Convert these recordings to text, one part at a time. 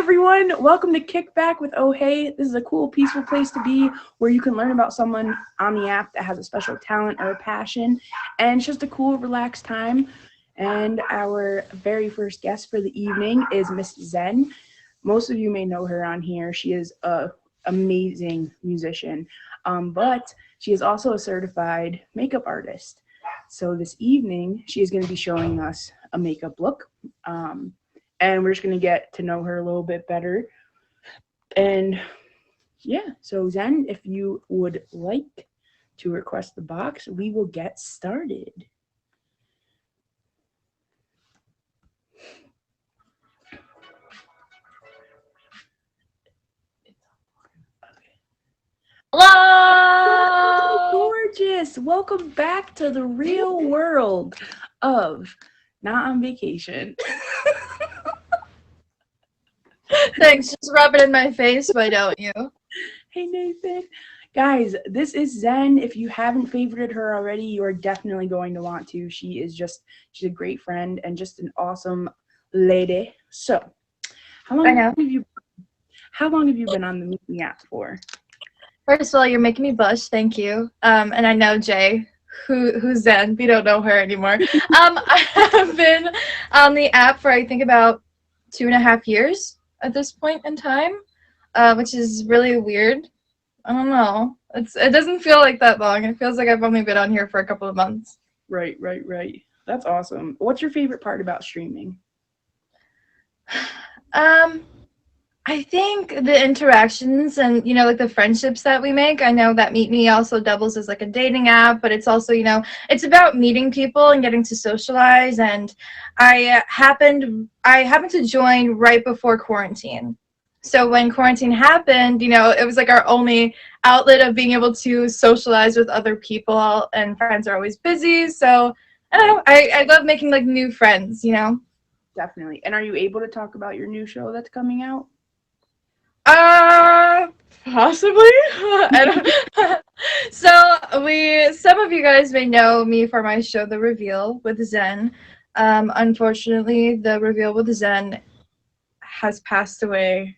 everyone, welcome to Kickback with Oh Hey. This is a cool, peaceful place to be where you can learn about someone on the app that has a special talent or a passion, and it's just a cool, relaxed time. And our very first guest for the evening is Miss Zen. Most of you may know her on here. She is a amazing musician, but she is also a certified makeup artist. So this evening, she is going to be showing us a makeup look. And we're just going to get to know her a little bit better. And yeah, so Zen, if you would like to request the box, we will get started. Hello! Gorgeous. Welcome back to the real world of Not on Vacation. Thanks, just rub it in my face, why don't you? Hey, Nathan. Guys, this is Zen. If you haven't favorited her already, you are definitely going to want to. She's a great friend and just an awesome lady. So, how long have you been on the Meet Me app for? First of all, you're making me blush, thank you. And I know Jay, who's Zen. We don't know her anymore. I have been on the app for I think about 2.5 years at this point in time, which is really weird. I don't know. It doesn't feel like that long. It feels like I've only been on here for a couple of months. Right. That's awesome. What's your favorite part about streaming? I think the interactions and, like the friendships that we make. I know that Meet Me also doubles as like a dating app, but it's also, it's about meeting people and getting to socialize. And I happened to join right before quarantine. So when quarantine happened, it was like our only outlet of being able to socialize with other people, and friends are always busy. So I don't know, I love making like new friends, Definitely. And are you able to talk about your new show that's coming out? Possibly. Some of you guys may know me for my show, The Reveal with Zen. Unfortunately, The Reveal with Zen has passed away,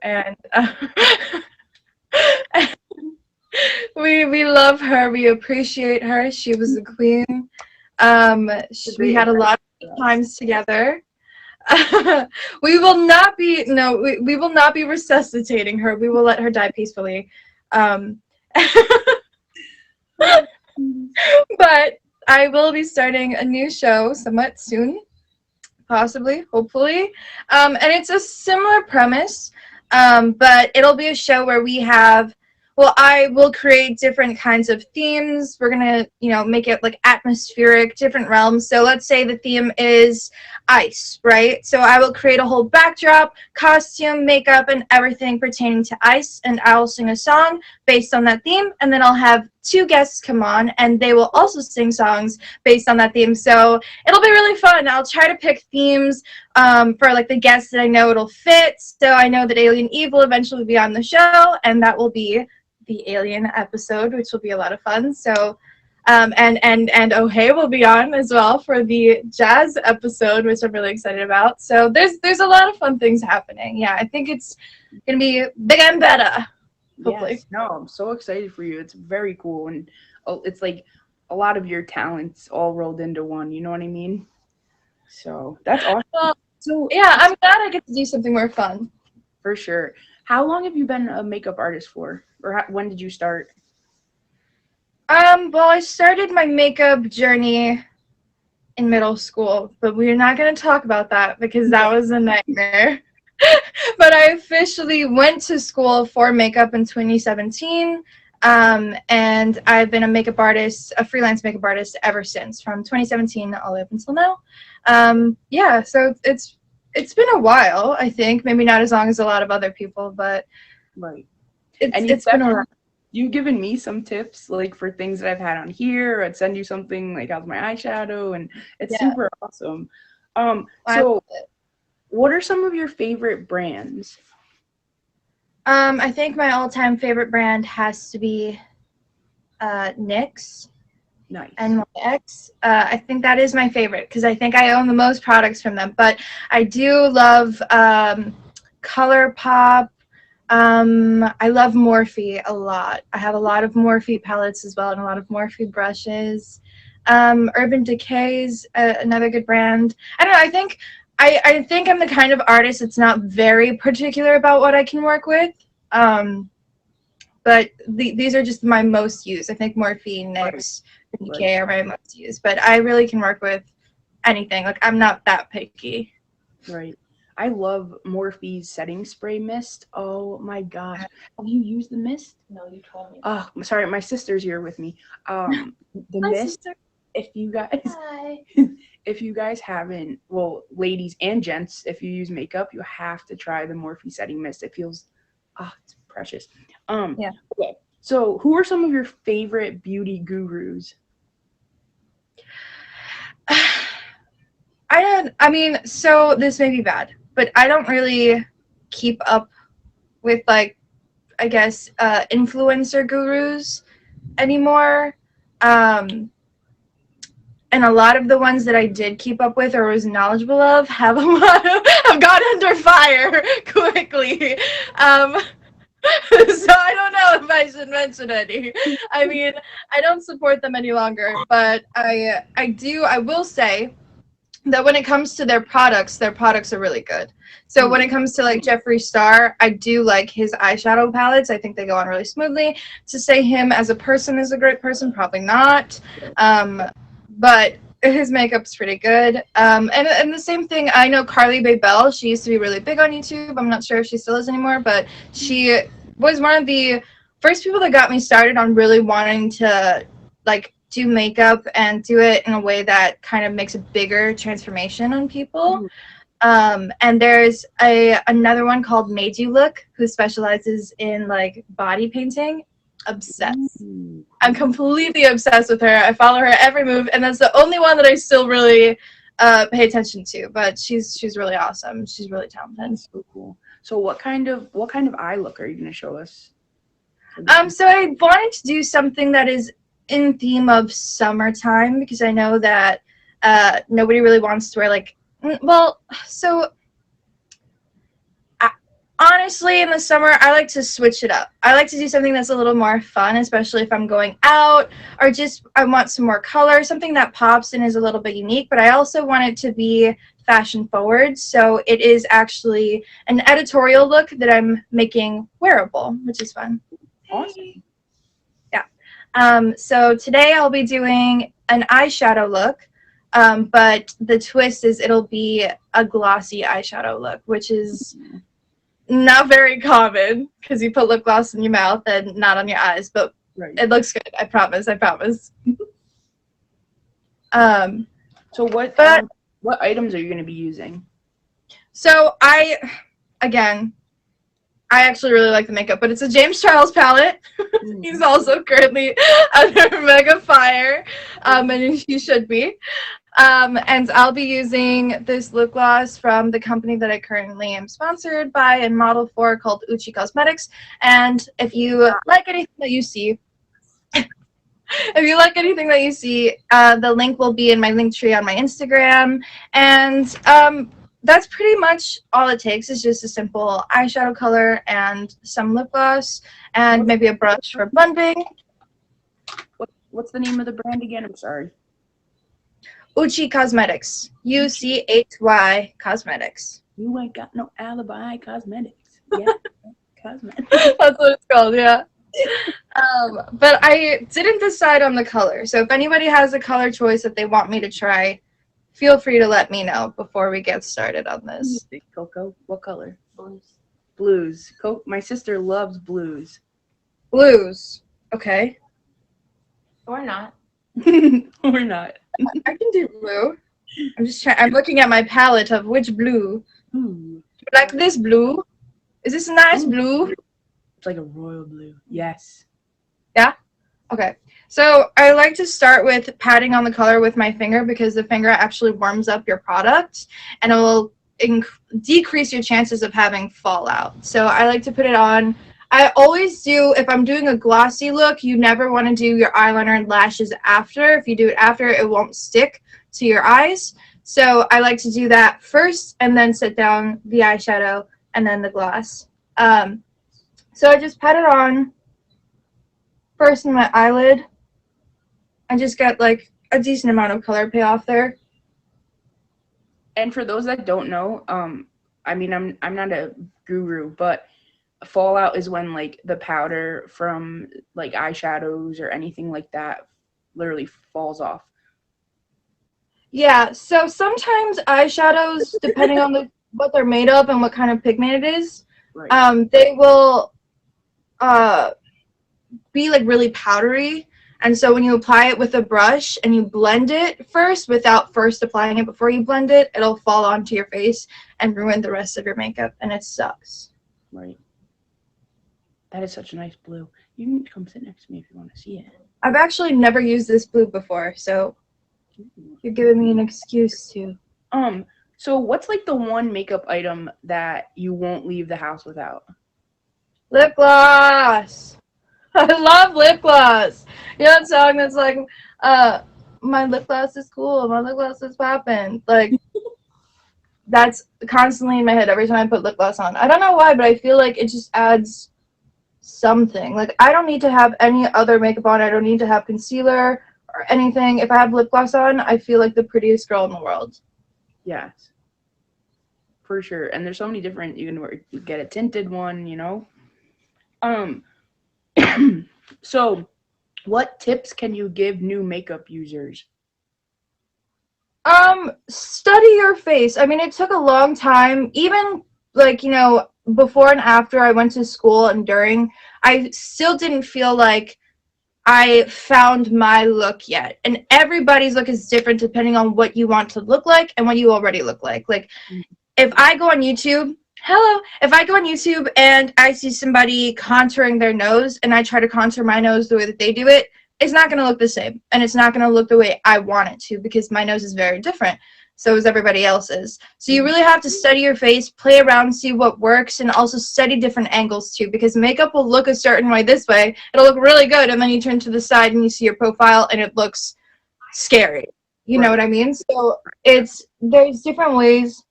and we love her. We appreciate her. She was the queen. We had a lot of times together. We will not be resuscitating her. We will let her die peacefully. But I will be starting a new show somewhat soon, possibly, hopefully. And it's a similar premise, but it'll be a show where I will create different kinds of themes. We're going to, make it like atmospheric, different realms. So let's say the theme is ice, right? So I will create a whole backdrop, costume, makeup, and everything pertaining to ice. And I'll sing a song based on that theme. And then I'll have 2 guests come on, and they will also sing songs based on that theme. So it'll be really fun. I'll try to pick themes for like the guests that I know it'll fit. So I know that Alien Eve will eventually be on the show, and that will be the Alien episode, which will be a lot of fun. So and Oh Hey will be on as well for the jazz episode, which I'm really excited about. So there's a lot of fun things happening. Yeah, I think it's gonna be bigger and better, hopefully. Yes, no, I'm so excited for you. It's very cool, and it's like a lot of your talents all rolled into one, you know what I mean? So that's awesome. So yeah, I'm glad I get to do something more fun. For sure. How long have you been a makeup artist for? Or when did you start? Well, I started my makeup journey in middle school, but we're not going to talk about that because that was a nightmare. But I officially went to school for makeup in 2017, and I've been a freelance makeup artist ever since, from 2017 all the way up until now. Yeah, so it's been a while, I think. Maybe not as long as a lot of other people, but right. It's been a while. You've given me some tips, like for things that I've had on here. I'd send you something like how's my eyeshadow, and it's super awesome. So what are some of your favorite brands? I think my all-time favorite brand has to be NYX. Nice. NYX. I think that is my favorite because I think I own the most products from them. But I do love ColourPop. I love Morphe a lot. I have a lot of Morphe palettes as well, and a lot of Morphe brushes. Urban Decay's another good brand. I don't know. I think I'm the kind of artist that's not very particular about what I can work with. But these are just my most used. I think Morphe, NYX, Decay are my most used. But I really can work with anything. Like, I'm not that picky. Right. I love Morphe's setting spray mist. Oh my gosh. Have you used the mist? No, you told me. Oh, sorry, my sister's here with me. The mist, sister. if you guys Hi. if you guys haven't, well, ladies and gents, if you use makeup, you have to try the Morphe setting mist. It feels it's precious. Yeah. Okay. So who are some of your favorite beauty gurus? I mean, so this may be bad, but I don't really keep up with, like, I guess, influencer gurus anymore. And a lot of the ones that I did keep up with or was knowledgeable of have have gone under fire quickly. So I don't know if I should mention any. I mean, I don't support them any longer, but I will say that when it comes to their products are really good. So when it comes to, like, Jeffree Star, I do like his eyeshadow palettes. I think they go on really smoothly. To say him as a person is a great person, probably not. But his makeup's pretty good. And the same thing, I know Carly Baybell. She used to be really big on YouTube. I'm not sure if she still is anymore, but she was one of the first people that got me started on really wanting to, like, do makeup and do it in a way that kind of makes a bigger transformation on people. And there's another one called Made You Look, who specializes in, like, body painting. Obsessed. I'm completely obsessed with her. I follow her every move, and that's the only one that I still really pay attention to. But she's really awesome. She's really talented. That's so cool. So what kind of eye look are you gonna show us? So I wanted to do something that is in theme of summertime, because I know that nobody really wants to wear, like, honestly, in the summer, I like to switch it up. I like to do something that's a little more fun, especially if I'm going out, or just I want some more color, something that pops and is a little bit unique, but I also want it to be fashion forward. So it is actually an editorial look that I'm making wearable, which is fun. Awesome. Yeah. So today I'll be doing an eyeshadow look, but the twist is it'll be a glossy eyeshadow look, which is not very common, because you put lip gloss in your mouth and not on your eyes, but It looks good. I promise. So what items are you going to be using? So I actually really like the makeup, but it's a James Charles palette. He's also currently under mega fire, and he should be. And I'll be using this lip gloss from the company that I currently am sponsored by and model for, called Uchi Cosmetics. And if you like anything that you see, the link will be in my link tree on my Instagram. And that's pretty much all it takes, is just a simple eyeshadow color and some lip gloss and maybe a brush for blending. What's the name of the brand again? I'm sorry. Uchi Cosmetics. UCHY Cosmetics. You ain't got no alibi cosmetics. Yeah. Cosmetics. That's what it's called, yeah. But I didn't decide on the color. So if anybody has a color choice that they want me to try, feel free to let me know before we get started on this. Coco, what color? Blues. My sister loves blues. Blues. Okay. Or not. Or not. I can do blue. I'm looking at my palette of which blue. Ooh. Like this blue. Is this a nice blue? It's like a royal blue. Yes. Yeah? Okay. So I like to start with patting on the color with my finger, because the finger actually warms up your product and it will decrease your chances of having fallout. So I like to put it on. I always do, if I'm doing a glossy look, you never want to do your eyeliner and lashes after. If you do it after, it won't stick to your eyes. So I like to do that first and then set down the eyeshadow and then the gloss. So I just pat it on first in my eyelid. I just got like a decent amount of color payoff there. And for those that don't know, I mean, I'm not a guru, but fallout is when like the powder from like eyeshadows or anything like that literally falls off. Yeah, so sometimes eyeshadows, depending on what they're made of and what kind of pigment it is, Right. they will be like really powdery. And so when you apply it with a brush and you blend it first without first applying it before you blend it, it'll fall onto your face and ruin the rest of your makeup, and it sucks. Right. That is such a nice blue. You can come sit next to me if you want to see it. I've actually never used this blue before, so you're giving me an excuse to. So what's like the one makeup item that you won't leave the house without? Lip gloss! I love lip gloss! You know that song that's like, my lip gloss is cool, my lip gloss is poppin'. Like, that's constantly in my head every time I put lip gloss on. I don't know why, but I feel like it just adds something. Like, I don't need to have any other makeup on. I don't need to have concealer or anything. If I have lip gloss on, I feel like the prettiest girl in the world. Yes. For sure. And there's so many different, you can get a tinted one, you know? So what tips can you give new makeup users? Study your face. I mean, it took a long time. Even like, before and after I went to school and during, I still didn't feel like I found my look yet. And everybody's look is different depending on what you want to look like and what you already look like. Like, if I go on YouTube, if I go on YouTube and I see somebody contouring their nose and I try to contour my nose the way that they do it, it's not going to look the same. And it's not going to look the way I want it to because my nose is very different. So is everybody else's. So you really have to study your face, play around, see what works, and also study different angles too, because makeup will look a certain way this way. It'll look really good, and then you turn to the side and you see your profile and it looks scary. You know what I mean? So there's different ways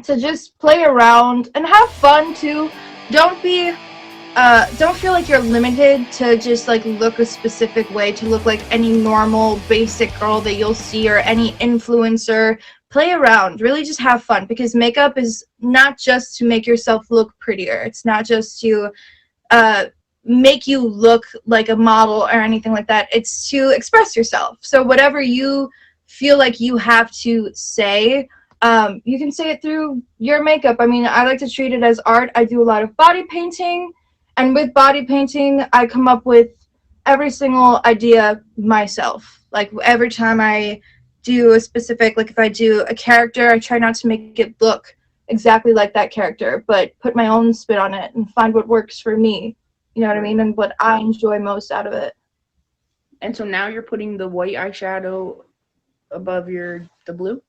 to just play around and have fun too. Don't feel like you're limited to just like look a specific way, to look like any normal basic girl that you'll see or any influencer. Play around, really just have fun, because makeup is not just to make yourself look prettier. It's not just to make you look like a model or anything like that. It's to express yourself. So whatever you feel like you have to say, you can say it through your makeup. I mean, I like to treat it as art. I do a lot of body painting, and with body painting, I come up with every single idea myself. Like, every time I do a specific, like if I do a character, I try not to make it look exactly like that character, but put my own spin on it and find what works for me. You know what I mean? And what I enjoy most out of it. And so now you're putting the white eyeshadow above the blue?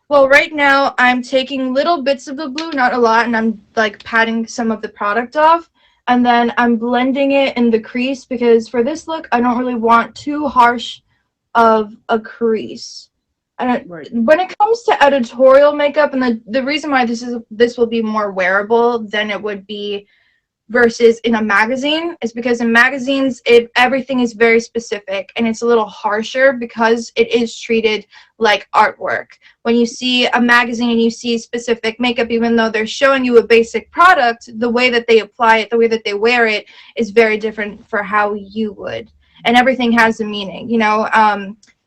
Well, right now I'm taking little bits of the blue, not a lot, and I'm like patting some of the product off, and then I'm blending it in the crease, because for this look I don't really want too harsh of a crease. And when it comes to editorial makeup, and the reason why this will be more wearable than it would be versus in a magazine is because in magazines everything is very specific and it's a little harsher because it is treated like artwork. When you see a magazine and you see specific makeup, even though they're showing you a basic product, the way that they apply it, the way that they wear it is very different for how you would, and everything has a meaning,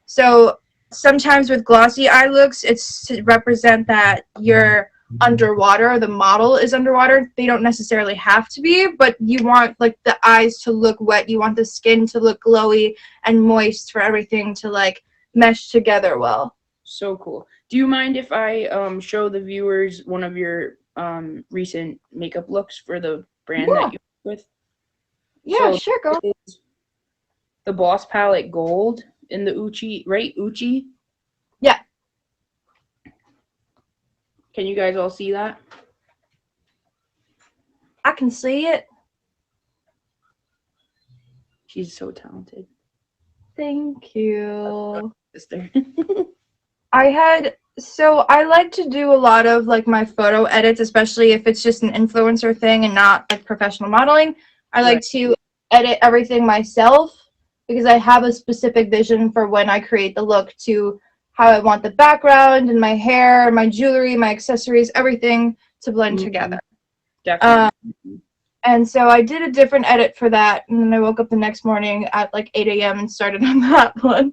so sometimes with glossy eye looks, it's to represent that you're underwater, the model is underwater. They don't necessarily have to be, but you want like the eyes to look wet, you want the skin to look glowy and moist for everything to like mesh together well. So cool. Do you mind if I show the viewers one of your recent makeup looks for the brand that you work with? Yeah, so sure, go. The Boss Palette Gold in the Uchi, right? Uchi? Yeah. Can you guys all see that? I can see it. She's so talented. Thank you. Sister. I had So I like to do a lot of like my photo edits, especially if it's just an influencer thing and not like professional modeling. I like Right. to edit everything myself because I have a specific vision for when I create the look to how I want the background and my hair, my jewelry, my accessories, everything to blend Mhm. together. Definitely. And so I did a different edit for that, and then I woke up the next morning at like 8 a.m. and started on that one.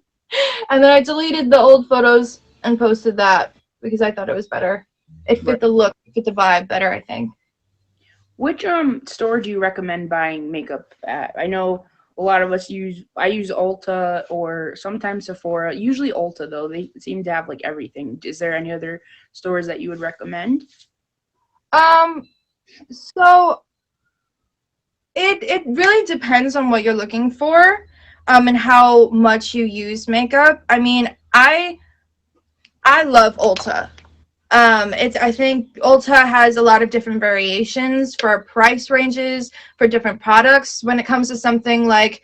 And then I deleted the old photos and posted that because I thought it was better. It Right. fit the look, it fit the vibe better, I think. Which store do you recommend buying makeup at? I know a lot of us I use Ulta or sometimes Sephora. Usually Ulta though. They seem to have like everything. Is there any other stores that you would recommend? Um, so it really depends on what you're looking for, and how much you use makeup. I mean, I love Ulta. It's I think Ulta has a lot of different variations for price ranges for different products. When it comes to something like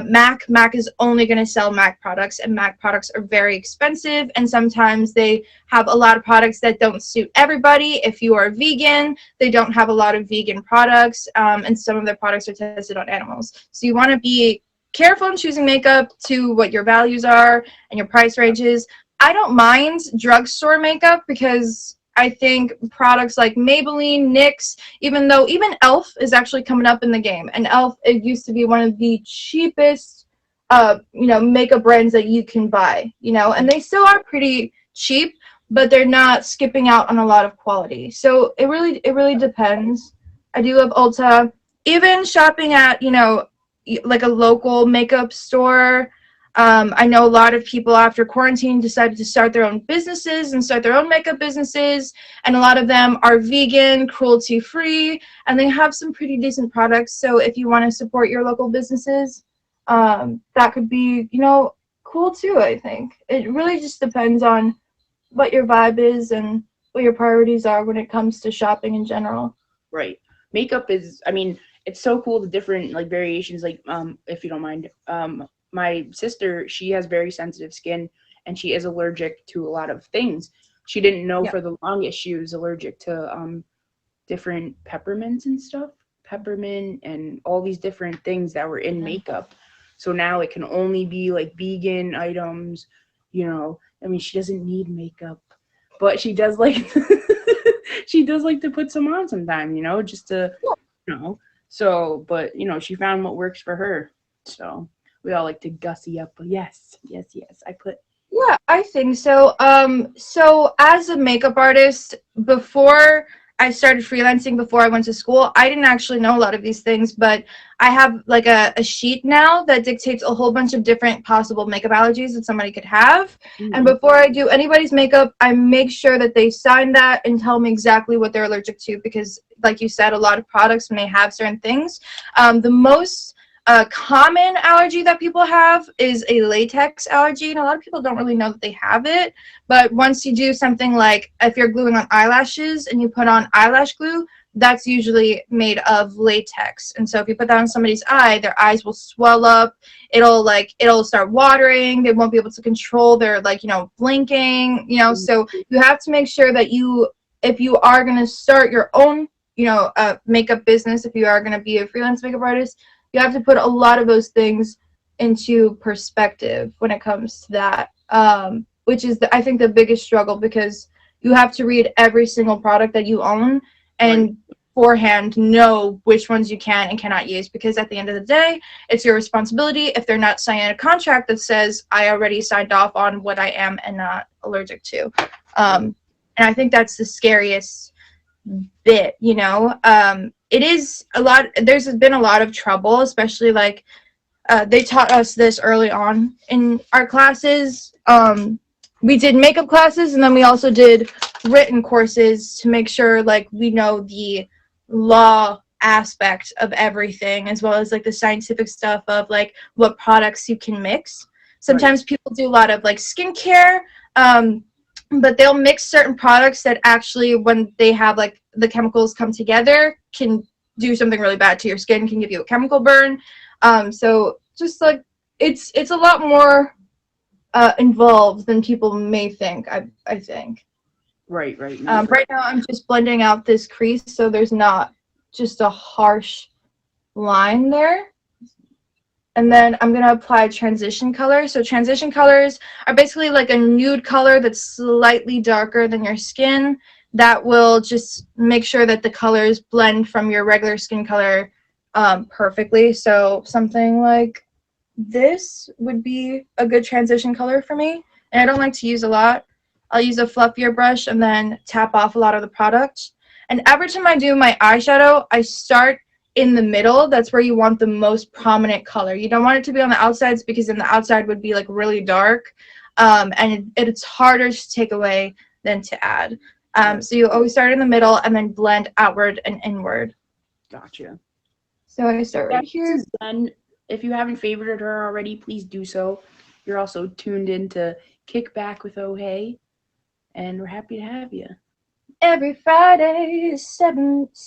Mac is only going to sell Mac products, and Mac products are very expensive, and sometimes they have a lot of products that don't suit everybody. If you are vegan, they don't have a lot of vegan products, and some of their products are tested on animals. So you want to be careful in choosing makeup to what your values are and your price ranges. I don't mind drugstore makeup because I think products like Maybelline, NYX, even though even e.l.f. is actually coming up in the game, and e.l.f. it used to be one of the cheapest, makeup brands that you can buy, and they still are pretty cheap, but they're not skipping out on a lot of quality. So it really depends. I do love Ulta. Even shopping at like a local makeup store. I know a lot of people after quarantine decided to start their own businesses and start their own makeup businesses, and a lot of them are vegan, cruelty-free, and they have some pretty decent products. So if you want to support your local businesses, that could be, cool too, I think. It really just depends on what your vibe is and what your priorities are when it comes to shopping in general. Right. Makeup is, I mean, it's so cool the different like variations, like if you don't mind. My sister, she has very sensitive skin and she is allergic to a lot of things. She didn't know Yeah. for the longest she was allergic to different peppermints and stuff. Peppermint and all these different things that were in Mhm. makeup. So now it can only be like vegan items, you know. I mean, she doesn't need makeup, but she does like she does like to put some on sometime, just to, you know. So, but she found what works for her. So we all like to gussy up. But yes, yes, yes. I put Yeah, I think so. So as a makeup artist, before I started freelancing, before I went to school, I didn't actually know a lot of these things, but I have like a sheet now that dictates a whole bunch of different possible makeup allergies that somebody could have. And mhm, before I do anybody's makeup, I make sure that they sign that and tell me exactly what they're allergic to, because like you said, a lot of products may have certain things. The most a common allergy that people have is a latex allergy, and a lot of people don't really know that they have it. But once you do something like if you're gluing on eyelashes and you put on eyelash glue, that's usually made of latex. And so if you put that on somebody's eye, their eyes will swell up. It'll start watering. They won't be able to control their blinking. So you have to make sure that if you are going to start your own makeup business, if you are going to be a freelance makeup artist, you have to put a lot of those things into perspective when it comes to that, which is I think the biggest struggle, because you have to read every single product that you own right, and beforehand know which ones you can and cannot use, because at the end of the day, it's your responsibility if they're not signing a contract that says I already signed off on what I am and not allergic to. And I think that's the scariest bit. It is a lot. There's been a lot of trouble, especially they taught us this early on in our classes. We did makeup classes, and then we also did written courses to make sure we know the law aspect of everything, as well as the scientific stuff of what products you can mix. right. Sometimes people do a lot of skincare, but they'll mix certain products that actually, when they have the chemicals come together, can do something really bad to your skin, can give you a chemical burn. So just it's a lot more involved than people may think. I think. Right. No, Right now, I'm just blending out this crease so there's not just a harsh line there. And then I'm going to apply transition color. So transition colors are basically like a nude color that's slightly darker than your skin. That will just make sure that the colors blend from your regular skin color perfectly. So something like this would be a good transition color for me. And I don't like to use a lot. I'll use a fluffier brush and then tap off a lot of the product. And every time I do my eyeshadow, I start in the middle. That's where you want the most prominent color. You don't want it to be on the outsides because then the outside would be like really dark. And it's harder to take away than to add. So you always start in the middle and then blend outward and inward. Gotcha. So I start right here. Then, if you haven't favorited her already, please do so. You're also tuned in to Kick Back with Oh Hey, and we're happy to have you. Every Friday, 6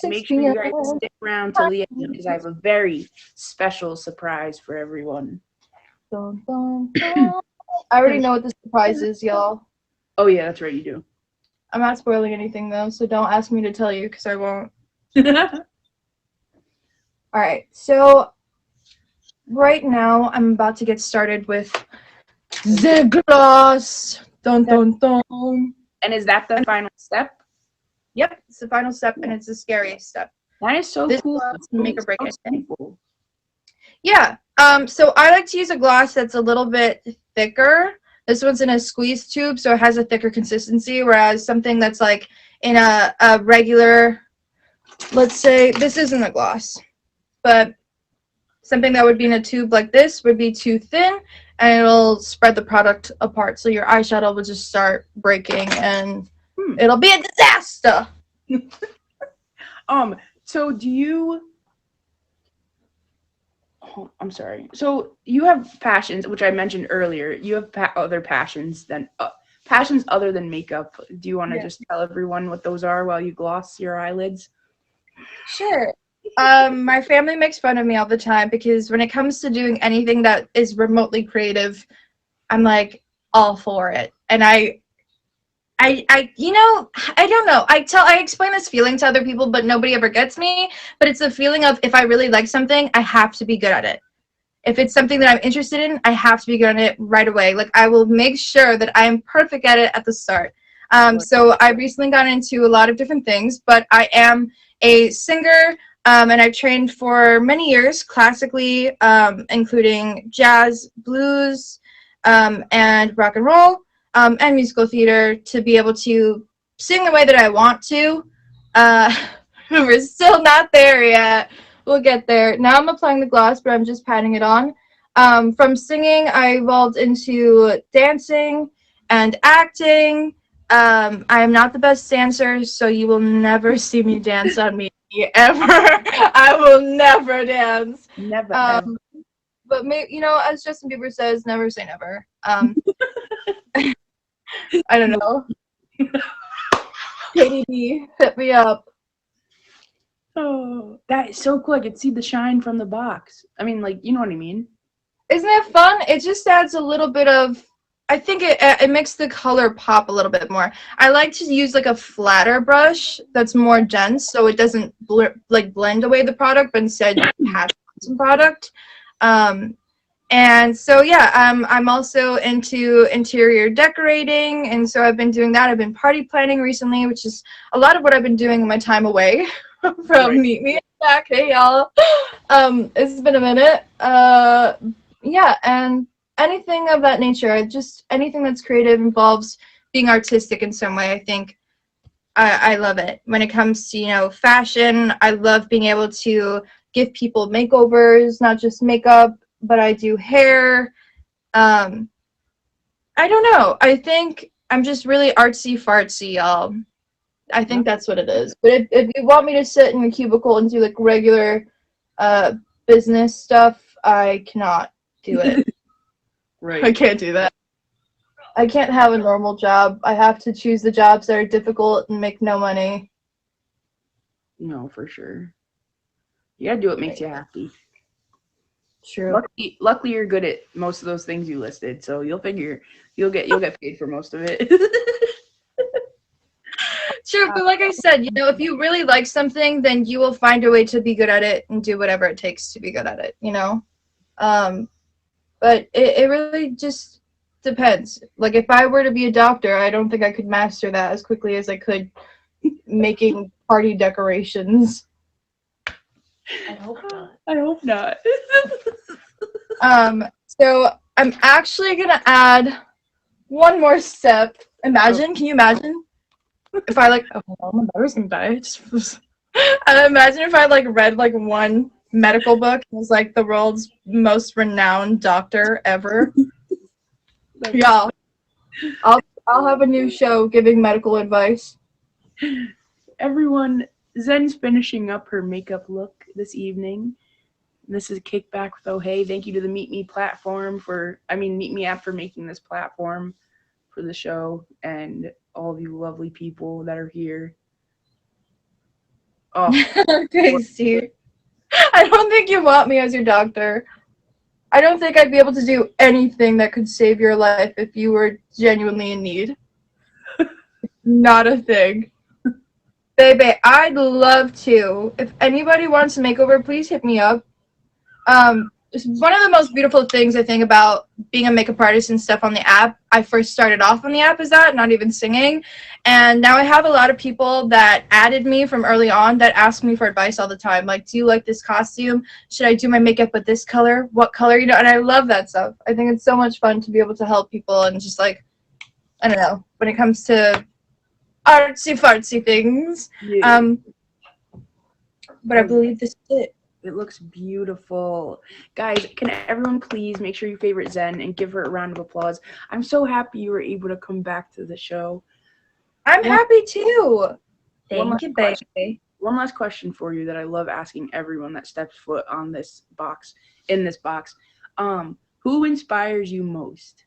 Make sure you guys p.m. stick around till the end because I have a very special surprise for everyone. Dun, dun, dun. I already know what the surprise is, y'all. Oh yeah, that's right, you do. I'm not spoiling anything though, so don't ask me to tell you because I won't. Alright, so right now I'm about to get started with the gloss. Dun dun dun. And is that the final step? Yep, it's the final step and it's the scariest step. That is so This cool. gloss can make or break So anything. simple. Yeah, so I like to use a gloss that's a little bit thicker. This one's in a squeeze tube, so it has a thicker consistency, whereas something that's like in a regular, let's say, this isn't a gloss, but something that would be in a tube like this would be too thin, and it'll spread the product apart, so your eyeshadow will just start breaking, and it'll be a disaster. So do you... Oh, I'm sorry. So you have passions, which I mentioned earlier. You have other passions than passions other than makeup. Do you want to just tell everyone what those are while you gloss your eyelids? Sure. My family makes fun of me all the time because when it comes to doing anything that is remotely creative, I'm like all for it. And I you know, I don't know. I explain this feeling to other people, but nobody ever gets me. But it's the feeling of if I really like something, I have to be good at it. If it's something that I'm interested in, I have to be good at it right away. Like I will make sure that I am perfect at it at the start. So I recently got into a lot of different things, but I am a singer, and I've trained for many years classically, including jazz, blues, and rock and roll. And musical theater to be able to sing the way that I want to. We're still not there yet. We'll get there. Now I'm applying the gloss, but I'm just patting it on. From singing, I evolved into dancing and acting. I am not the best dancer, so you will never see me dance on me ever. I will never dance. Never. Ever. But you know, as Justin Bieber says, never say never. I don't know. KDD, hit me up. Oh, that is so cool. I could see the shine from the box. I mean, like, you know what I mean? Isn't it fun? It just adds a little bit of, I think it makes the color pop a little bit more. I like to use like a flatter brush that's more dense so it doesn't blend away the product, but instead patch some product. And so, yeah, I'm also into interior decorating, and so I've been doing that. I've been party planning recently, which is a lot of what I've been doing in my time away from Meet Me Back. Hey, y'all. It's been a minute. Yeah, and anything of that nature, just anything that's creative involves being artistic in some way. I think I love it. When it comes to, you know, fashion, I love being able to give people makeovers, not just makeup, but I do hair. I don't know. I think I'm just really artsy fartsy, y'all. I think that's what it is. But if you want me to sit in a cubicle and do like regular business stuff, I cannot do it. Right. I can't do that. I can't have a normal job. I have to choose the jobs that are difficult and make no money. No, for sure. You gotta do what makes you happy. True. Luckily, you're good at most of those things you listed, so you'll get paid for most of it. True, but like I said, if you really like something, then you will find a way to be good at it and do whatever it takes to be good at it, But it really just depends. Like, if I were to be a doctor, I don't think I could master that as quickly as I could making party decorations. I hope not. I hope not. So I'm actually gonna add one more step. Can you imagine? If I my daughter's gonna die. Imagine if I read one medical book and was the world's most renowned doctor ever. Yeah, I'll have a new show giving medical advice. Everyone, Zen's finishing up her makeup look this evening. This is Kickback with Oh Hey. Thank you to the Meet Me app for making this platform for the show, and all of you lovely people that are here. Oh, okay, Steve. I don't think you want me as your doctor. I don't think I'd be able to do anything that could save your life if you were genuinely in need. Not a thing. Baby, I'd love to. If anybody wants a makeover, please hit me up. One of the most beautiful things I think about being a makeup artist and stuff on the app, I first started off on the app as that, not even singing. And now I have a lot of people that added me from early on that ask me for advice all the time. Like, do you like this costume? Should I do my makeup with this color? What color? And I love that stuff. I think it's so much fun to be able to help people and just I don't know, when it comes to artsy-fartsy things. yeah. But I believe this is it. It looks beautiful. Guys, can everyone please make sure you favorite Zen and give her a round of applause? I'm so happy you were able to come back to the show. I'm happy too. Thank you, baby. One last question for you that I love asking everyone that steps foot on this box, in this box. Who inspires you most?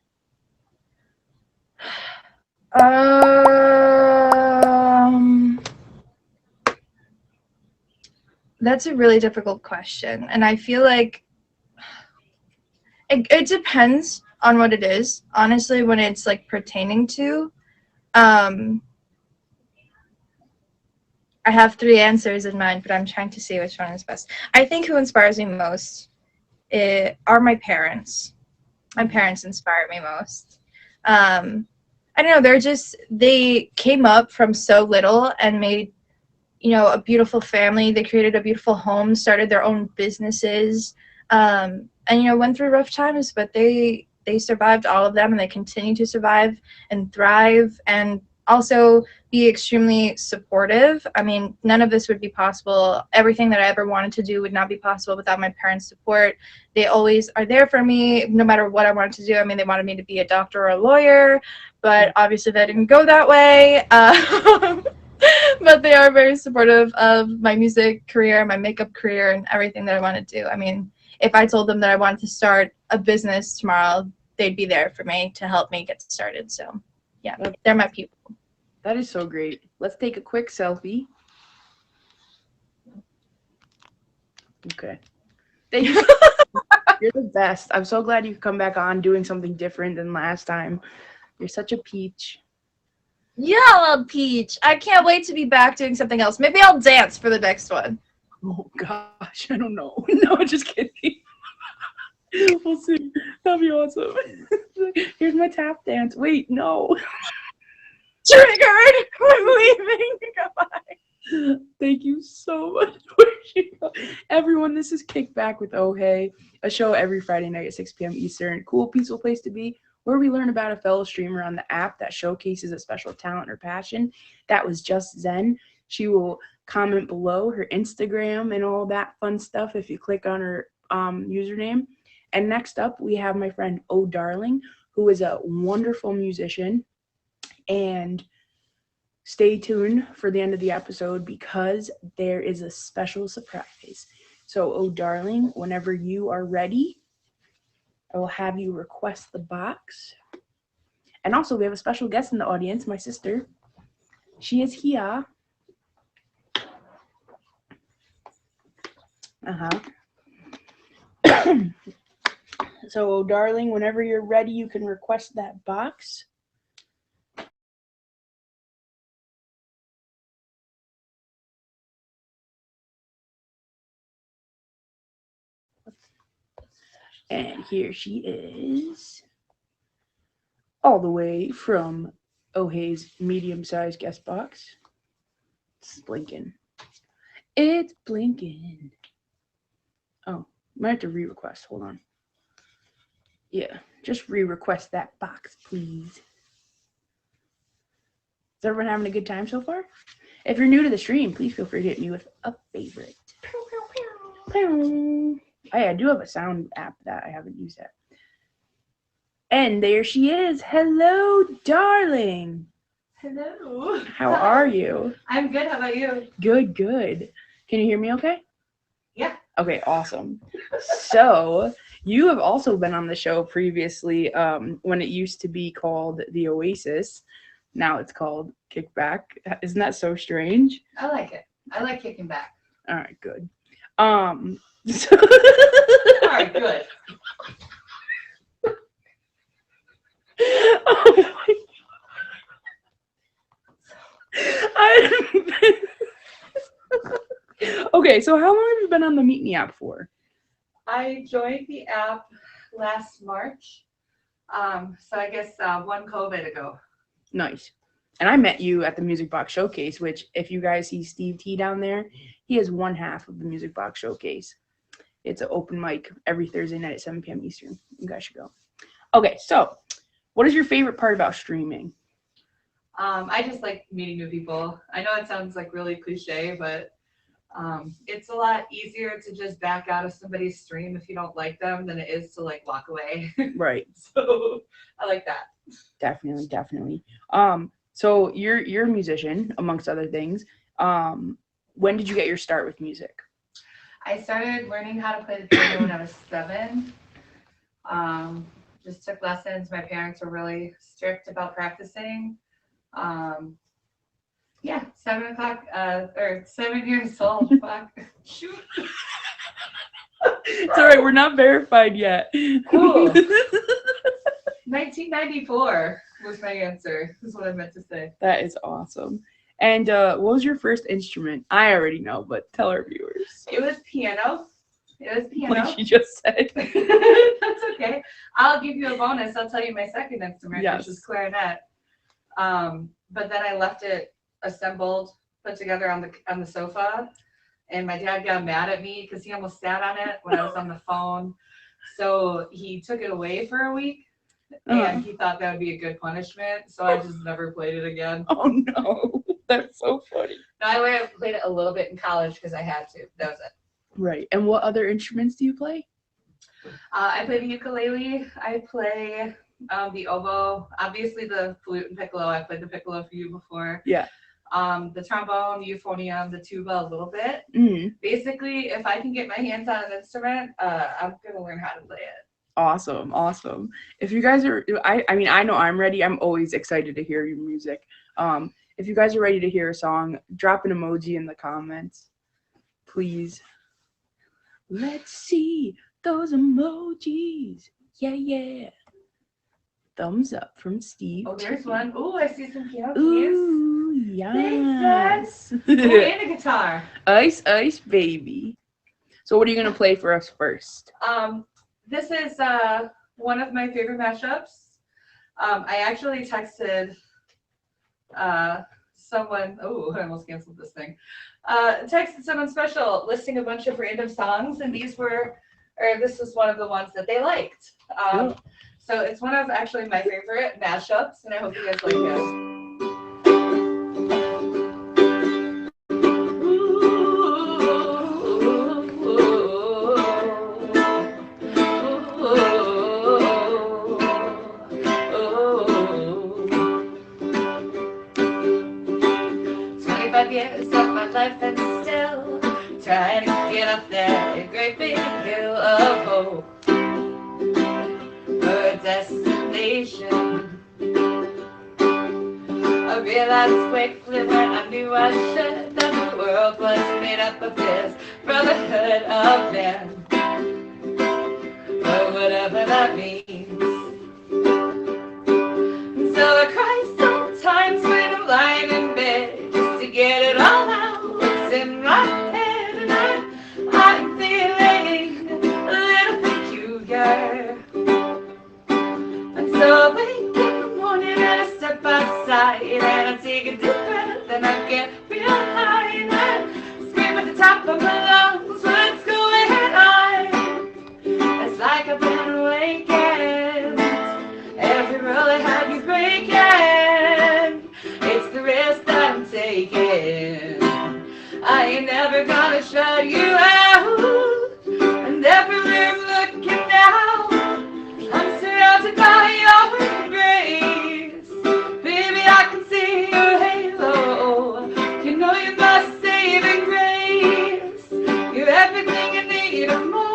That's a really difficult question, and I feel like it depends on what it is. Honestly, when it's pertaining to, I have 3 answers in mind, but I'm trying to see which one is best. I think who inspires me most are my parents. My parents inspire me most. I don't know, they came up from so little and made a beautiful family. They created a beautiful home, started their own businesses, and went through rough times, but they survived all of them, and they continue to survive and thrive, and also be extremely supportive. I mean, none of this would be possible. Everything that I ever wanted to do would not be possible without my parents' support. They always are there for me, no matter what I wanted to do. I mean, they wanted me to be a doctor or a lawyer, but obviously that didn't go that way. But they are very supportive of my music career, my makeup career, and everything that I want to do. I mean, if I told them that I wanted to start a business tomorrow, they'd be there for me to help me get started. So, yeah, they're my people. That is so great. Let's take a quick selfie. Okay. Thank you. You're the best. I'm so glad you could come back on doing something different than last time. You're such a peach. Yeah, little peach. I can't wait to be back doing something else. Maybe I'll dance for the next one. Oh, gosh. I don't know. No, just kidding. We'll see. That'll be awesome. Here's my tap dance. Wait, no. Triggered. I'm leaving. Goodbye. Thank you so much. Everyone, this is Kickback with Oh Hey, a show every Friday night at 6 p.m. Eastern. Cool, peaceful place to be, where we learn about a fellow streamer on the app that showcases a special talent or passion. That was just Zen. She will comment below her Instagram and all that fun stuff if you click on her username. And next up, we have my friend Oh Darling, who is a wonderful musician. And stay tuned for the end of the episode because there is a special surprise. So, Oh Darling, whenever you are ready, I will have you request the box. And also, we have a special guest in the audience, my sister. She is here. So, darling, whenever you're ready, you can request that box. And here she is, all the way from Ohay's medium-sized guest box. It's blinking. It's blinking. Oh, might have to re-request. Hold on. Yeah, just re-request that box, please. Is everyone having a good time so far? If you're new to the stream, please feel free to hit me with a favorite. I do have a sound app that I haven't used yet. And there she is. Hello, darling. Hello. How are you? I'm good. How about you? Good, good. Can you hear me okay? Yeah. Okay, awesome. So, you have also been on the show previously when it used to be called The Oasis. Now it's called Kickback. Isn't that so strange? I like it. I like kicking back. All right, good. All right, good. Oh my Okay, so how long have you been on the Meet Me app for? I joined the app last March. So I guess one COVID ago. Nice. And I met you at the Music Box Showcase, which if you guys see Steve T down there, he is one half of the Music Box Showcase. It's an open mic every Thursday night at 7 p.m. Eastern. You guys should go. Okay, so what is your favorite part about streaming? I just like meeting new people. I know it sounds like really cliche, but it's a lot easier to just back out of somebody's stream if you don't like them than it is to like walk away. Right. So I like that. Definitely, definitely. So you're a musician, amongst other things. When did you get your start with music? I started learning how to play the piano when I was 7. Just took lessons. My parents were really strict about practicing. 7 o'clock, or 7 years old. Fuck. Shoot. It's all right. We're not verified yet. Cool. 1994 was my answer, is what I meant to say. That is awesome. And what was your first instrument? I already know, but tell our viewers. It was piano. Like she just said. That's okay. I'll give you a bonus. I'll tell you my second instrument, Yes. which is clarinet. But then I left it assembled, put together on the sofa, and my dad got mad at me because he almost sat on it when I was on the phone. So he took it away for a week, and he thought that would be a good punishment. So I just never played it again. Oh no, that's so funny. No, I played it a little bit in college because I had to. That was it. Right. And what other instruments do you play? I play the ukulele. I play the oboe. Obviously, the flute and piccolo. I played the piccolo for you before. Yeah. The trombone, the euphonium, the tuba a little bit. Mm. Basically, if I can get my hands on an instrument, I'm gonna learn how to play it. Awesome, awesome. If you guys are, I mean, I know I'm ready. I'm always excited to hear your music. If you guys are ready to hear a song, drop an emoji in the comments, please. Let's see those emojis. Yeah, yeah. Thumbs up from Steve. Oh, there's one. Ooh, I see some piano keys. Ooh, yes. Ooh, and a guitar. Ice, ice, baby. So what are you going to play for us first? This is one of my favorite mashups. I actually texted someone. Oh, I almost canceled this thing. Texted someone special listing a bunch of random songs, and this was one of the ones that they liked. So it's one of actually my favorite mashups, and I hope you guys like it. Years of my life and still trying to get up that great big hill of hope, a destination. I realized quickly when I knew I should that the world was made up of this brotherhood of men. whatever that means. So I cry sometimes when I'm lying in bed, just to get it all out what's in my head. And I'm feeling a little peculiar. And so I wake in the morning and I step outside and I take a deep breath and I get real high and I scream at the top of my lungs, what's going on? It's like I've been awakened. Every rule I had me breaking. It's the risk that I'm taking. I ain't never gonna shut you out. And everywhere I'm looking now, I'm surrounded by your embrace. Baby, I can see your halo. You know you're my saving grace. You're everything I need and more.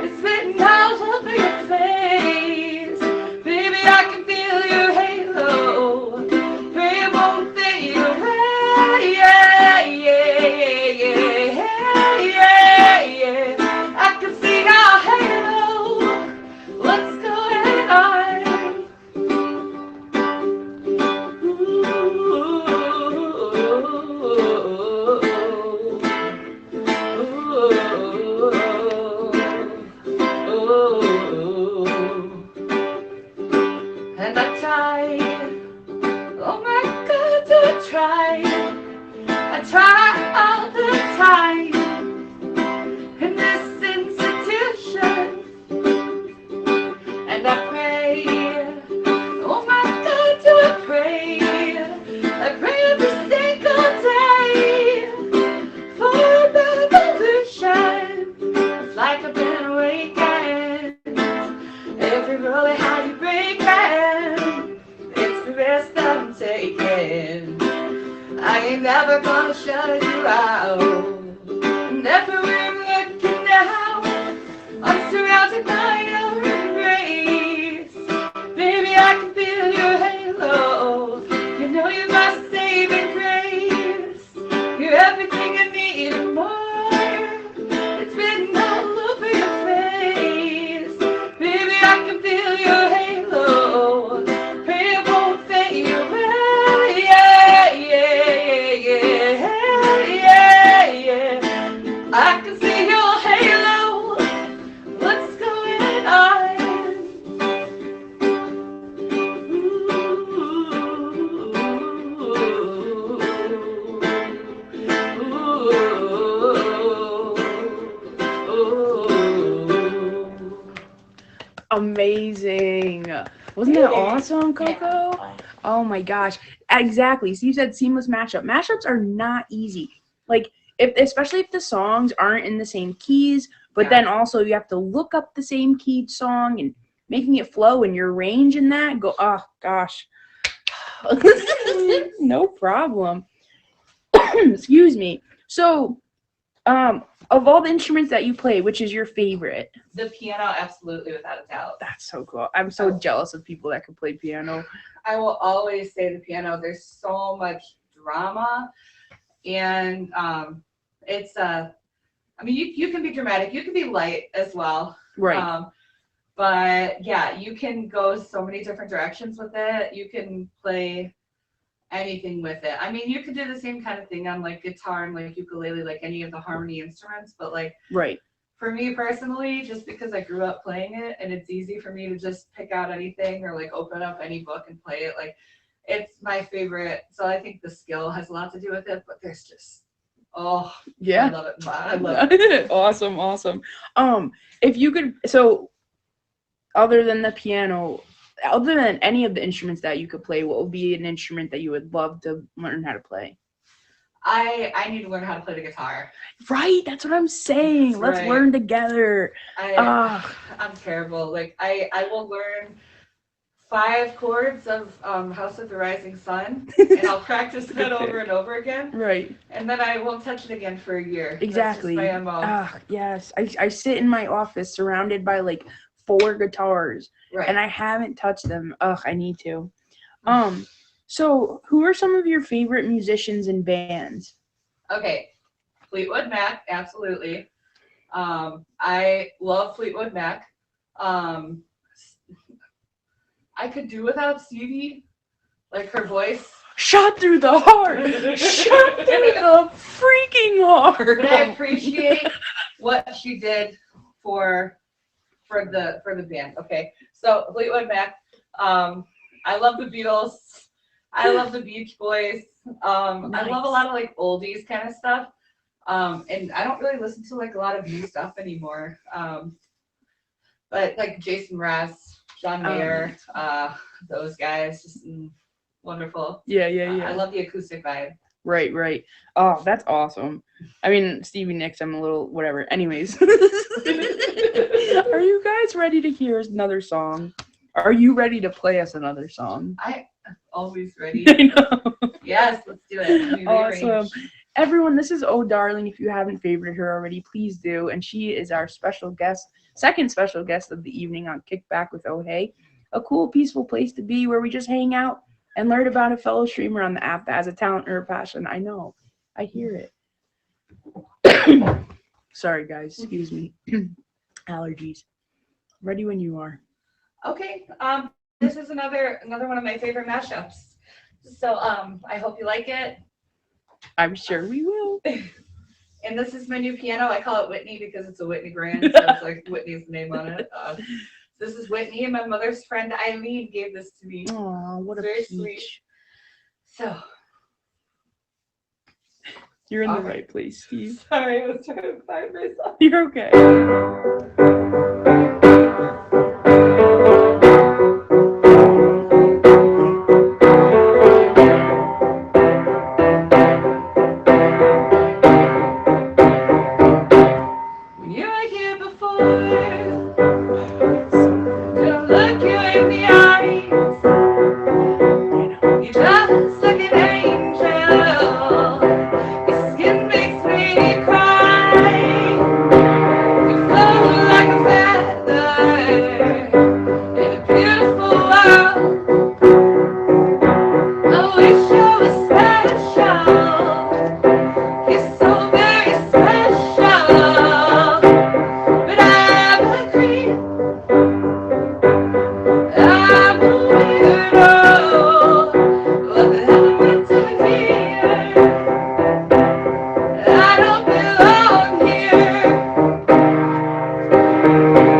It's written all over your face. Baby, I can feel your halo. Pray it won't fade away. Yeah, yeah, yeah, yeah, yeah. I can see your halo. What's going on? And I tried, oh my God, I try all the time in this institution. And I pray, oh my God, do I pray every single day for a revolution. It's like I've been awakened. Every rule I had you breaking. It's the risk that I'm taking. I ain't never gonna shut you out. And everywhere I'm looking now, I'm surrounded by your embrace. Baby, I can feel your halo. You know you're my saving grace. You're everything I need and more. It's written all over your face. Baby, I can feel your halo. Pray it won't fade away. Yeah, yeah, yeah, yeah, yeah. I can see your halo. What's going on? Amazing. Wasn't that awesome, Coco? Oh my gosh. Exactly. So you said seamless mashup. Mashups are not easy. Like, especially if the songs aren't in the same keys, but then also you have to look up the same keyed song and making it flow and your range in that. Oh gosh. No problem. Excuse me. So, of all the instruments that you play, which is your favorite? The piano, absolutely, without a doubt. That's so cool. I'm so jealous of people that can play piano. I will always say the piano. There's so much drama, and it's I mean, you can be dramatic, you can be light as well. Right. But yeah, you can go so many different directions with it. You can play anything with it. I mean, you could do the same kind of thing on like guitar and like ukulele, like any of the harmony instruments, but like Right. for me personally, just because I grew up playing it and it's easy for me to just pick out anything or like open up any book and play it, like it's my favorite. So I think the skill has a lot to do with it, but there's just, oh yeah, I love it. I love it. Awesome. If you could, so other than the piano, other than any of the instruments that you could play, what would be an instrument that you would love to learn how to play? I need to learn how to play the guitar. Right, that's what I'm saying. That's Let's right. learn together. I'm terrible. Like I will learn 5 chords of House of the Rising Sun, and I'll practice that over and over again. Right. And then I won't touch it again for a year. Exactly. That's just my MO. Yes. I sit in my office surrounded by like 4 guitars, Right. and I haven't touched them. I need to. So who are some of your favorite musicians and bands? Okay, Fleetwood Mac, absolutely. I love Fleetwood Mac. I could do without Stevie, like her voice. Shot through the heart. Shot through the freaking heart. But I appreciate what she did for the band. Okay, so Fleetwood Mac. I love the Beatles. I love the Beach Boys. I love a lot of like oldies kind of stuff. And I don't really listen to like a lot of new stuff anymore. But like Jason Mraz, John Mayer, those guys, just wonderful. Yeah. I love the acoustic vibe. Right. Oh, that's awesome. I mean, Stevie Nicks, I'm a little whatever. Anyways. Are you guys ready to hear another song? Are you ready to play us another song? I am always ready. I know. Yes, let's do it. We Awesome. rearrange. Everyone, this is Oh Darling. If you haven't favorited her already, please do. And she is our special guest, second special guest of the evening on Kickback with Oh Hey. A cool, peaceful place to be where we just hang out and learn about a fellow streamer on the app that has a talent or a passion. I know. I hear it. Sorry, guys. Excuse me. Allergies. Ready when you are. Okay. This is another one of my favorite mashups. So I hope you like it. I'm sure we will. And this is my new piano. I call it Whitney because it's a Whitney brand. So it's like Whitney's name on it. This is Whitney, and my mother's friend Eileen gave this to me. Aw, what a Very peach. sweet. So You're in the Okay. right place, Steve. sorry, I was trying to find myself. You're okay. When you were here before, don't look you in the eyes. You just like an angel. Your skin makes me cry. You float like a feather in a beautiful world. I wish you were special. You're so very special. But I'm a creep. I'm a weirdo. What the hell am I doing here? I don't belong here.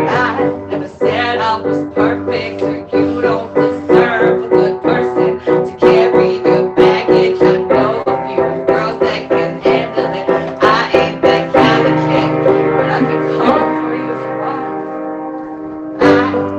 I never said I was perfect, or you don't deserve a good person to carry your baggage. I know a few girls that can handle it. I ain't that kind of chick, but I can come for you if you want. I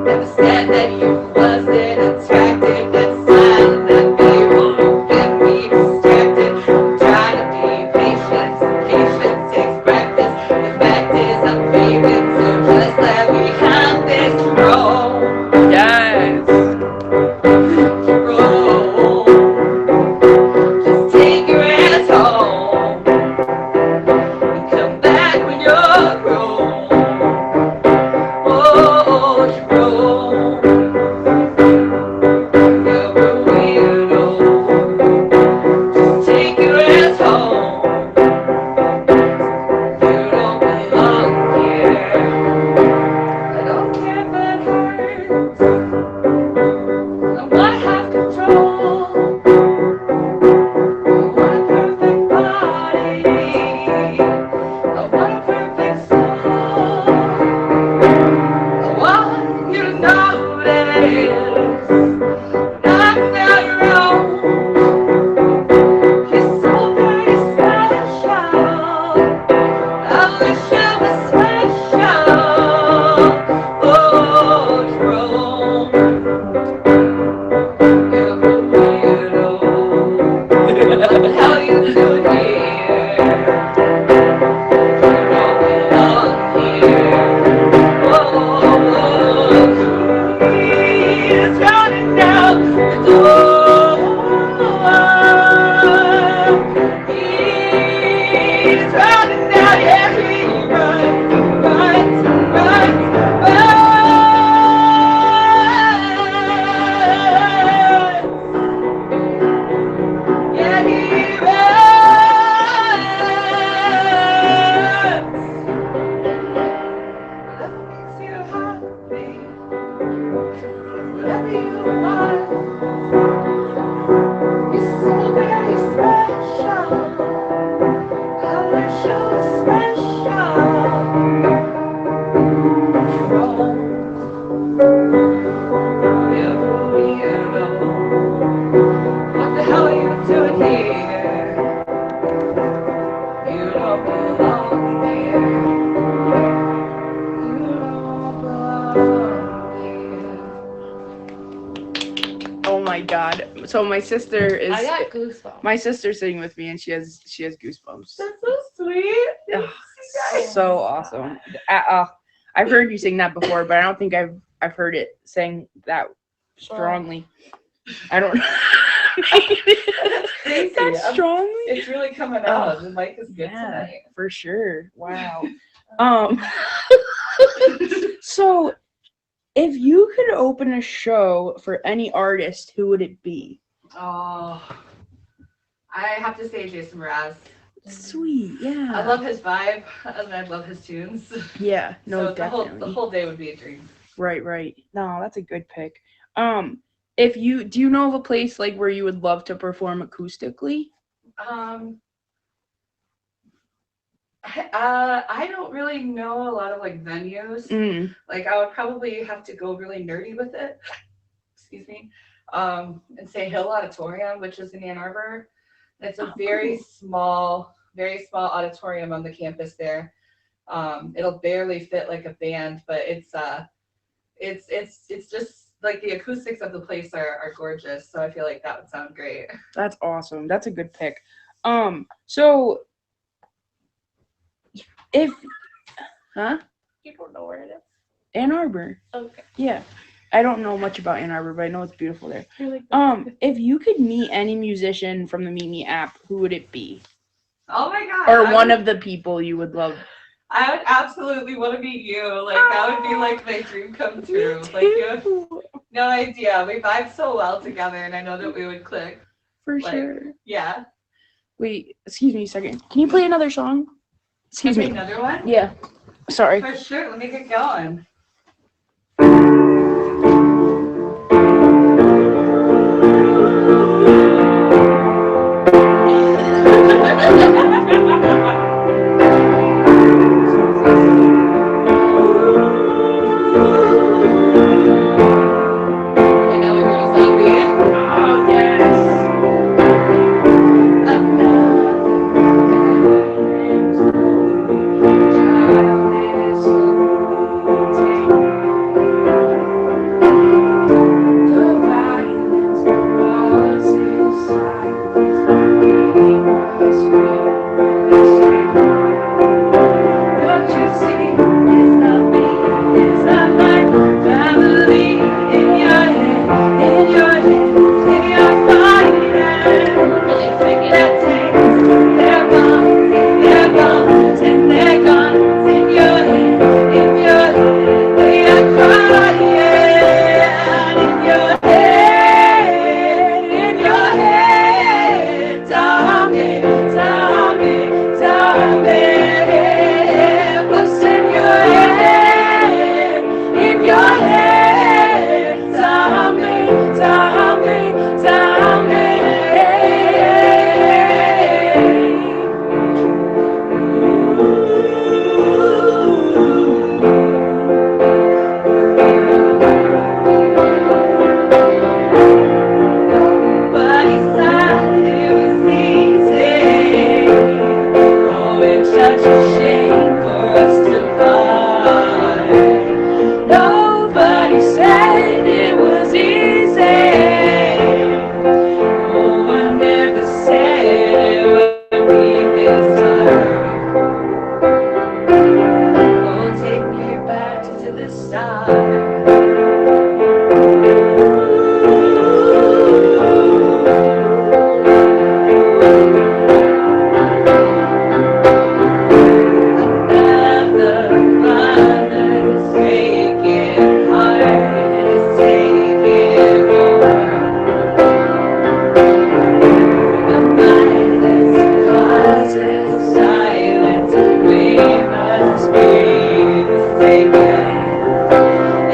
never said that you wasn't attractive. That smile, that mirror, you get me distracted. I'm trying to be patient, and patience takes practice. The fact is, I'm leaving, so just let me have this roll. Yes. Roll. Just take your ass home and come back when you're grown. Oh, you roll. my God. So my sister is. I got goosebumps. My sister's sitting with me, and she has goosebumps. That's so sweet. Ugh, so awesome. I've heard you sing that before, but I don't think I've heard it sang that strongly. I don't. That's crazy. That strongly? It's really coming out. The mic is good Yeah, tonight. for sure. Wow. So, if you could open a show for any artist, who would it be? Oh, I have to say Jason Mraz. Sweet, yeah. I love his vibe and I love his tunes. Yeah, no, So definitely. the whole day would be a dream. Right. No, that's a good pick. Do you know of a place like where you would love to perform acoustically? I don't really know a lot of like venues. Like I would probably have to go really nerdy with it. Excuse me. And say Hill Auditorium, which is in Ann Arbor. It's a very small auditorium on the campus there. It'll barely fit like a band, but it's just like the acoustics of the place are gorgeous. So I feel like that would sound great. That's awesome. That's a good pick. So if You don't know where it is. Ann Arbor. Okay. Yeah. I don't know much about Ann Arbor, but I know it's beautiful there. You're like, If you could meet any musician from the Meet Me app, who would it be? Oh my God. Or one of the people you would love? I would absolutely want to meet you. Like that would be like my dream come true. Like you have no idea. We vibe so well together, and I know that we would click. For Like, sure. Yeah. Wait, excuse me a second. Can you play another song? Excuse me. Another one? Yeah. Sorry. For sure. Let me get going.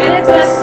It's a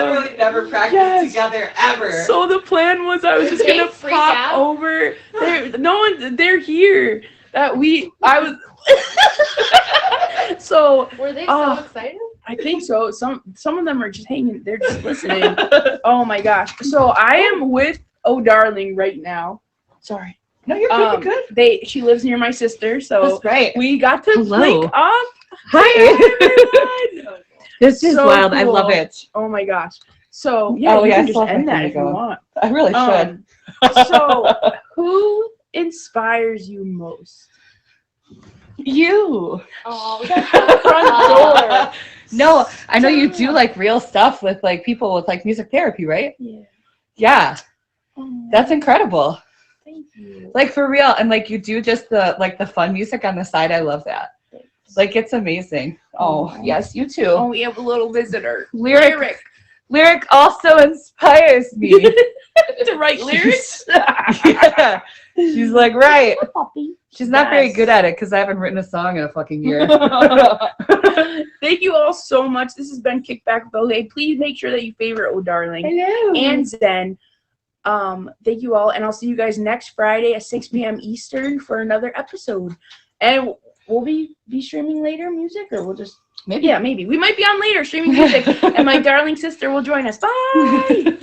literally never practiced yes. together ever. So the plan was I was just Did gonna they freak pop out? over. They're here. I was. So Were they Oh. so excited? I think so. Some of them are just hanging. They're just listening. Oh my gosh. So I am with Oh Darling right now. Sorry. No, you're good. She lives near my sister, so That's right. we got to Hello. link up. Hi. Everyone. This is So wild. I love cool. it. Oh my gosh. So yeah, Oh, you yeah, can I just still have end my that finger if you going. want. I really should. So who inspires you most? You. Oh, Front door. No, I know you do like real stuff with like people with like music therapy, right? Yeah. Yeah, Oh, that's incredible. thank you. Like for real, and like you do just the fun music on the side. I love that. Like it's amazing. Oh Aw. yes, you too. Oh, we have a little visitor. Lyric also inspires me. To write lyrics. Yeah. She's like, right. Puppy. She's not very Yes. good at it because I haven't written a song in a fucking year. Thank you all so much. This has been Kickback with OJ. Please make sure that you favorite Oh Darling Hello. and Zen. Thank you all, and I'll see you guys next Friday at 6 p.m. Eastern for another episode. And we'll be streaming later music, or we'll just Maybe. maybe we might be on later streaming music, and my darling sister will join us. Bye.